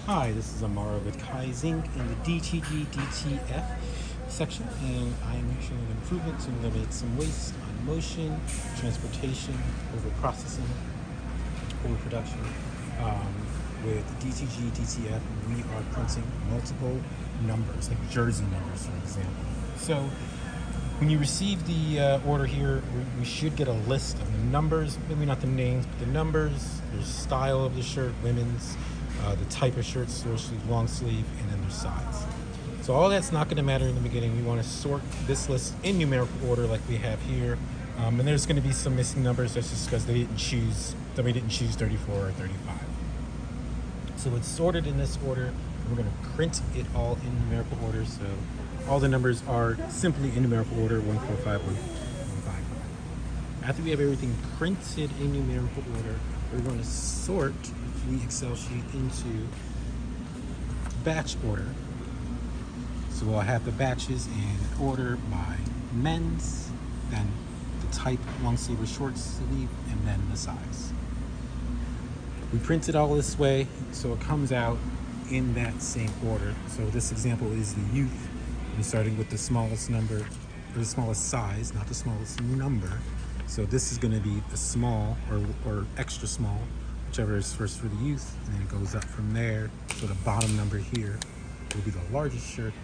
Hi, this is Amara with Kaizink in the DTG DTF section, and I'm showing improvements to eliminate some waste on motion, transportation, over processing, overproduction. With DTG DTF, we are printing multiple numbers, like jersey numbers, for example. So when you receive the order here, we should get a list of the numbers, maybe not the names, but the numbers, the style of the shirt, women's, the type of shirt, short sleeve, long sleeve, and then their size. So all that's not going to matter in the beginning. We want to sort this list in numerical order like we have here. And there's going to be some missing numbers. That's just because somebody didn't choose 34 or 35. So it's sorted in this order. We're going to print it all in numerical order. So all the numbers are simply in numerical order, 145, 155. After we have everything printed in numerical order, we're going to sort the Excel sheet into batch order. So we'll have the batches in order by men's, then the type, long sleeve or short sleeve, and then the size. We print it all this way so it comes out in that same order. So this example is the youth, and starting with the smallest number, or the smallest size, not the smallest number. So this is going to be the small or extra small, whichever is first for the youth, and then it goes up from there. So the bottom number here will be the largest shirt,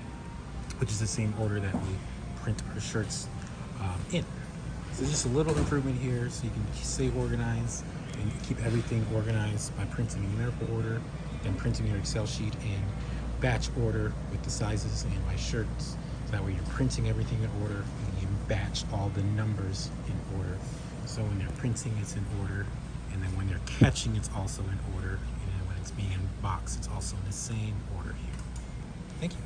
which is the same order that we print our shirts in. So just a little improvement here so you can stay organized and keep everything organized by printing in numerical order, then printing your Excel sheet in batch order with the sizes and by shirts. So that way you're printing everything in order and you batch all the numbers in order. So when they're printing, it's in order, and then when they're catching, it's also in order, and then when it's being in box, it's also in the same order here. Thank you.